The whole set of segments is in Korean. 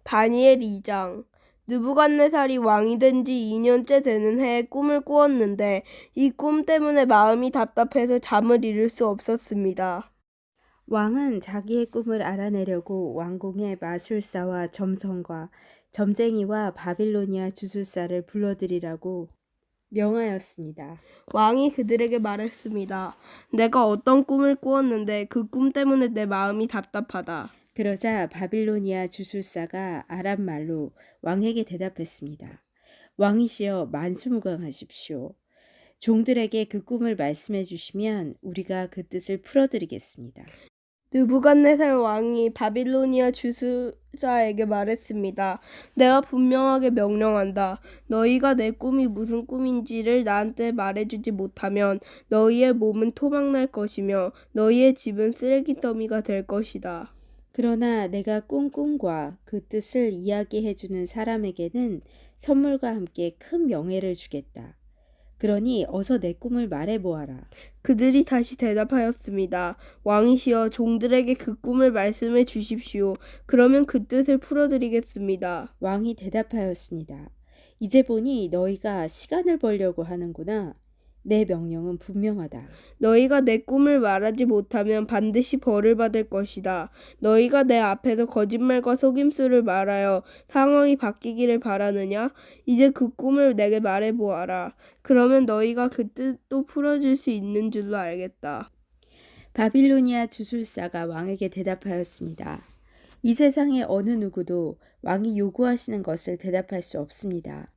다니엘 2장. 느부갓네살이 왕이 된 지 2년째 되는 해에 꿈을 꾸었는데 이 꿈 때문에 마음이 답답해서 잠을 이룰 수 없었습니다. 왕은 자기의 꿈을 알아내려고 왕궁의 마술사와 점성과 점쟁이와 바빌로니아 주술사를 불러들이라고 명하였습니다. 왕이 그들에게 말했습니다. 내가 어떤 꿈을 꾸었는데 그 꿈 때문에 내 마음이 답답하다. 그러자 바빌로니아 주술사가 아람 말로 왕에게 대답했습니다. 왕이시여 만수무강하십시오. 종들에게 그 꿈을 말씀해 주시면 우리가 그 뜻을 풀어드리겠습니다. 느부갓네살 왕이 바빌로니아 주술사에게 말했습니다. 내가 분명하게 명령한다. 너희가 내 꿈이 무슨 꿈인지를 나한테 말해주지 못하면 너희의 몸은 토막날 것이며 너희의 집은 쓰레기 더미가 될 것이다. 그러나 내가 꾼 꿈과 그 뜻을 이야기해주는 사람에게는 선물과 함께 큰 명예를 주겠다. 그러니 어서 내 꿈을 말해보아라. 그들이 다시 대답하였습니다. 왕이시여 종들에게 그 꿈을 말씀해 주십시오. 그러면 그 뜻을 풀어드리겠습니다. 왕이 대답하였습니다. 이제 보니 너희가 시간을 벌려고 하는구나. 내 명령은 분명하다. 너희가 내 꿈을 말하지 못하면 반드시 벌을 받을 것이다. 너희가 내 앞에서 거짓말과 속임수를 말하여 상황이 바뀌기를 바라느냐? 이제 그 꿈을 내게 말해보아라. 그러면 너희가 그 뜻도 풀어줄 수 있는 줄로 알겠다. 바빌로니아 주술사가 왕에게 대답하였습니다. 이 세상의 어느 누구도 왕이 요구하시는 것을 대답할 수 없습니다.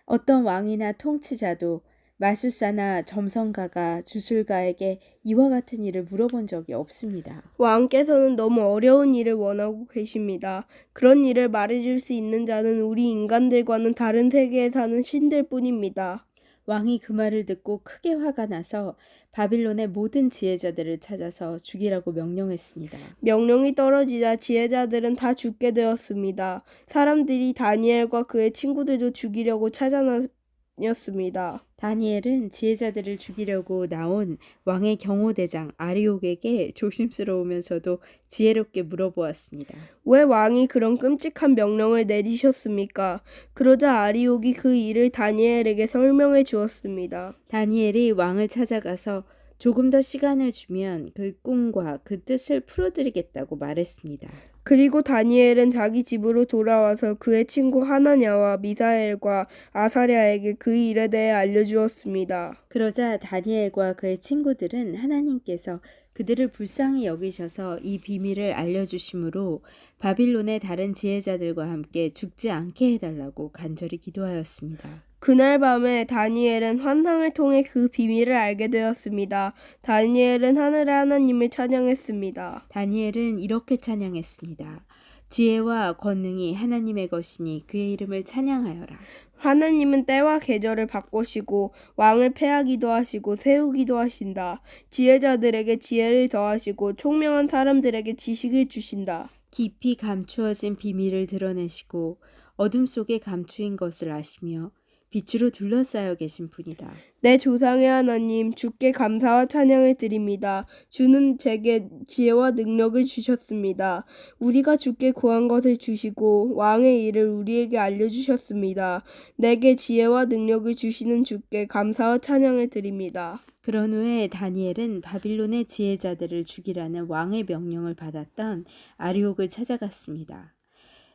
어떤 왕이나 통치자도 마술사나 점성가가 주술가에게 이와 같은 일을 물어본 적이 없습니다. 왕께서는 너무 어려운 일을 원하고 계십니다. 그런 일을 말해줄 수 있는 자는 우리 인간들과는 다른 세계에 사는 신들 뿐입니다. 왕이 그 말을 듣고 크게 화가 나서 바빌론의 모든 지혜자들을 찾아서 죽이라고 명령했습니다. 명령이 떨어지자 지혜자들은 다 죽게 되었습니다. 사람들이 다니엘과 그의 친구들도 죽이려고 찾아다녔습니다. 다니엘은 지혜자들을 죽이려고 나온 왕의 경호대장 아리옥에게 조심스러우면서도 지혜롭게 물어보았습니다. 왜 왕이 그런 끔찍한 명령을 내리셨습니까? 그러자 아리옥이 그 일을 다니엘에게 설명해 주었습니다. 다니엘이 왕을 찾아가서 조금 더 시간을 주면 그 꿈과 그 뜻을 풀어드리겠다고 말했습니다. 그리고 다니엘은 자기 집으로 돌아와서 그의 친구 하나냐와 미사엘과 아사랴에게 그 일에 대해 알려주었습니다. 그러자 다니엘과 그의 친구들은 하나님께서 그들을 불쌍히 여기셔서 이 비밀을 알려주심으로 바빌론의 다른 지혜자들과 함께 죽지 않게 해달라고 간절히 기도하였습니다. 그날 밤에 다니엘은 환상을 통해 그 비밀을 알게 되었습니다. 다니엘은 하늘의 하나님을 찬양했습니다. 다니엘은 이렇게 찬양했습니다. 지혜와 권능이 하나님의 것이니 그의 이름을 찬양하여라. 하나님은 때와 계절을 바꾸시고 왕을 패하기도 하시고 세우기도 하신다. 지혜자들에게 지혜를 더하시고 총명한 사람들에게 지식을 주신다. 깊이 감추어진 비밀을 드러내시고 어둠 속에 감추인 것을 아시며 빛으로 둘러싸여 계신 분이다. 내 조상의 하나님, 주께 감사와 찬양을 드립니다. 주는 제게 지혜와 능력을 주셨습니다. 우리가 주께 구한 것을 주시고 왕의 일을 우리에게 알려주셨습니다. 내게 지혜와 능력을 주시는 주께 감사와 찬양을 드립니다. 그런 후에 다니엘은 바빌론의 지혜자들을 죽이라는 왕의 명령을 받았던 아리옥을 찾아갔습니다.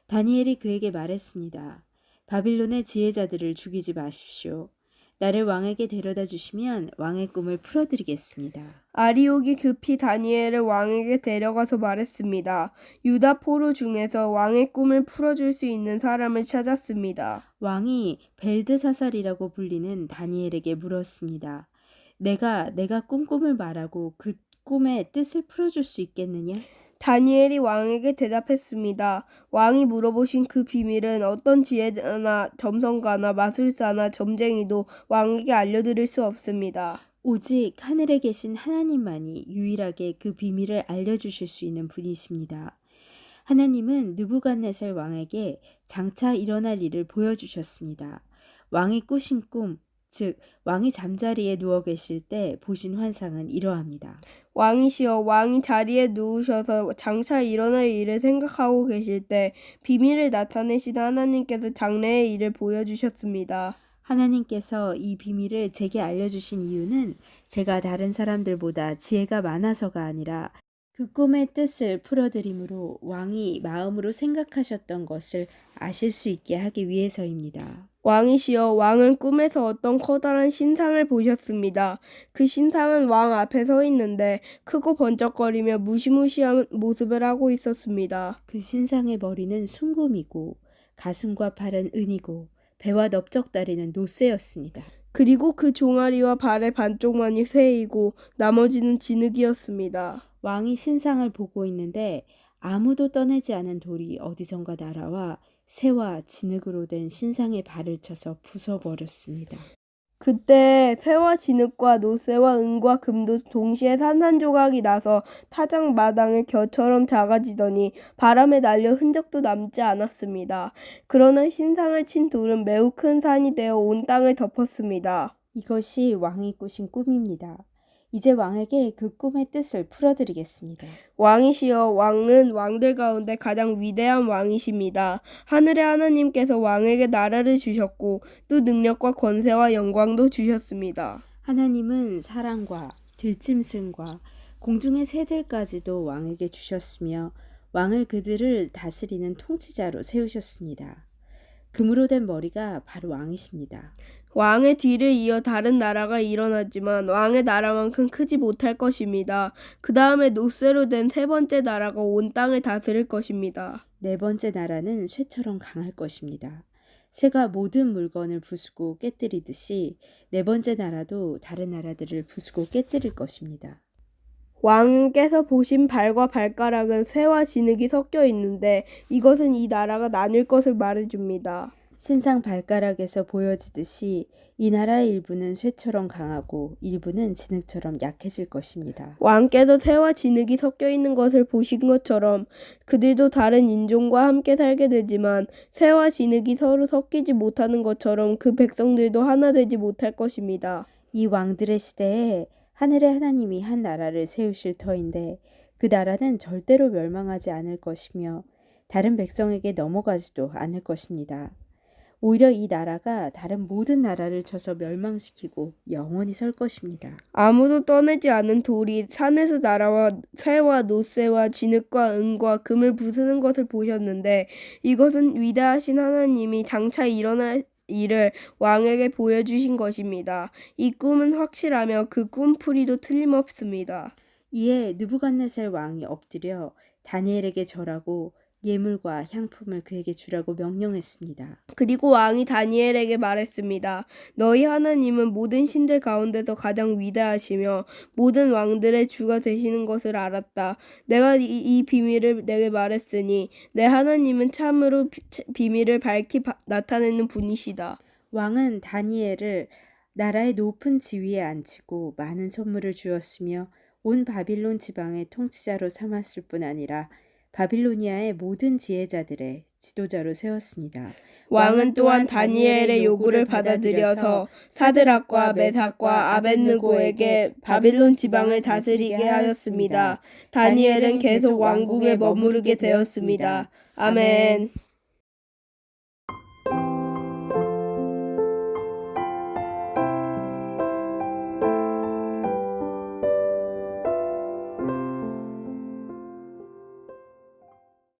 다니엘이 그에게 말했습니다. 바빌론의 지혜자들을 죽이지 마십시오. 나를 왕에게 데려다 주시면 왕의 꿈을 풀어드리겠습니다. 아리옥이 급히 다니엘을 왕에게 데려가서 말했습니다. 유다 포로 중에서 왕의 꿈을 풀어줄 수 있는 사람을 찾았습니다. 왕이 벨드사살이라고 불리는 다니엘에게 물었습니다. 내가 꿈꿈을 말하고 그 꿈의 뜻을 풀어줄 수 있겠느냐? 다니엘이 왕에게 대답했습니다. 왕이 물어보신 그 비밀은 어떤 지혜자나 점성가나 마술사나 점쟁이도 왕에게 알려드릴 수 없습니다. 오직 하늘에 계신 하나님만이 유일하게 그 비밀을 알려주실 수 있는 분이십니다. 하나님은 느부갓네살 왕에게 장차 일어날 일을 보여주셨습니다. 왕이 꾸신 꿈, 즉 왕이 잠자리에 누워 계실 때 보신 환상은 이러합니다. 왕이시여, 왕이 자리에 누우셔서 장차 일어날 일을 생각하고 계실 때 비밀을 나타내신 하나님께서 장래의 일을 보여주셨습니다. 하나님께서 이 비밀을 제게 알려주신 이유는 제가 다른 사람들보다 지혜가 많아서가 아니라 그 꿈의 뜻을 풀어드림으로 왕이 마음으로 생각하셨던 것을 아실 수 있게 하기 위해서입니다. 왕이시여, 왕은 꿈에서 어떤 커다란 신상을 보셨습니다. 그 신상은 왕 앞에 서 있는데 크고 번쩍거리며 무시무시한 모습을 하고 있었습니다. 그 신상의 머리는 순금이고 가슴과 팔은 은이고 배와 넓적다리는 노쇠였습니다. 그리고 그 종아리와 발의 반쪽만이 쇠이고 나머지는 진흙이었습니다. 왕이 신상을 보고 있는데 아무도 떠내지 않은 돌이 어디선가 날아와 새와 진흙으로 된 신상의 발을 쳐서 부숴버렸습니다. 그때 쇠와 진흙과 노쇠와 은과 금도 동시에 산산조각이 나서 타작 마당의 겨처럼 작아지더니 바람에 날려 흔적도 남지 않았습니다. 그러나 신상을 친 돌은 매우 큰 산이 되어 온 땅을 덮었습니다. 이것이 왕이 꾸신 꿈입니다. 이제 왕에게 그 꿈의 뜻을 풀어드리겠습니다. 왕이시여, 왕은 왕들 가운데 가장 위대한 왕이십니다. 하늘의 하나님께서 왕에게 나라를 주셨고 또 능력과 권세와 영광도 주셨습니다. 하나님은 사랑과 들짐승과 공중의 새들까지도 왕에게 주셨으며 왕을 그들을 다스리는 통치자로 세우셨습니다. 금으로 된 머리가 바로 왕이십니다. 왕의 뒤를 이어 다른 나라가 일어나지만 왕의 나라만큼 크지 못할 것입니다. 그 다음에 노쇠로 된 세 번째 나라가 온 땅을 다스릴 것입니다. 네 번째 나라는 쇠처럼 강할 것입니다. 새가 모든 물건을 부수고 깨뜨리듯이 네 번째 나라도 다른 나라들을 부수고 깨뜨릴 것입니다. 왕께서 보신 발과 발가락은 쇠와 진흙이 섞여 있는데 이것은 이 나라가 나뉠 것을 말해줍니다. 신상 발가락에서 보여지듯이 이 나라의 일부는 쇠처럼 강하고 일부는 진흙처럼 약해질 것입니다. 왕께서 쇠와 진흙이 섞여 있는 것을 보신 것처럼 그들도 다른 인종과 함께 살게 되지만 쇠와 진흙이 서로 섞이지 못하는 것처럼 그 백성들도 하나 되지 못할 것입니다. 이 왕들의 시대에 하늘의 하나님이 한 나라를 세우실 터인데 그 나라는 절대로 멸망하지 않을 것이며 다른 백성에게 넘어가지도 않을 것입니다. 오히려 이 나라가 다른 모든 나라를 쳐서 멸망시키고 영원히 설 것입니다. 아무도 떠내지 않은 돌이 산에서 날아와 쇠와 노쇠와 진흙과 은과 금을 부수는 것을 보셨는데 이것은 위대하신 하나님이 장차 일어날 일을 왕에게 보여주신 것입니다. 이 꿈은 확실하며 그 꿈풀이도 틀림없습니다. 이에 느부갓네살 왕이 엎드려 다니엘에게 절하고 예물과 향품을 그에게 주라고 명령했습니다. 그리고 왕이 다니엘에게 말했습니다. 너희 하나님은 모든 신들 가운데서 가장 위대하시며 모든 왕들의 주가 되시는 것을 알았다. 내가 이 비밀을 내게 말했으니 내 하나님은 참으로 비밀을 밝히 나타내는 분이시다. 왕은 다니엘을 나라의 높은 지위에 앉히고 많은 선물을 주었으며 온 바빌론 지방의 통치자로 삼았을 뿐 아니라 바빌로니아의 모든 지혜자들의 지도자로 세웠습니다. 왕은 또한 다니엘의 요구를 받아들여서 사드락과 메삭과 아벳느고에게 바빌론 지방을 다스리게 하였습니다. 다니엘은 계속 왕궁에 머무르게 되었습니다. 아멘.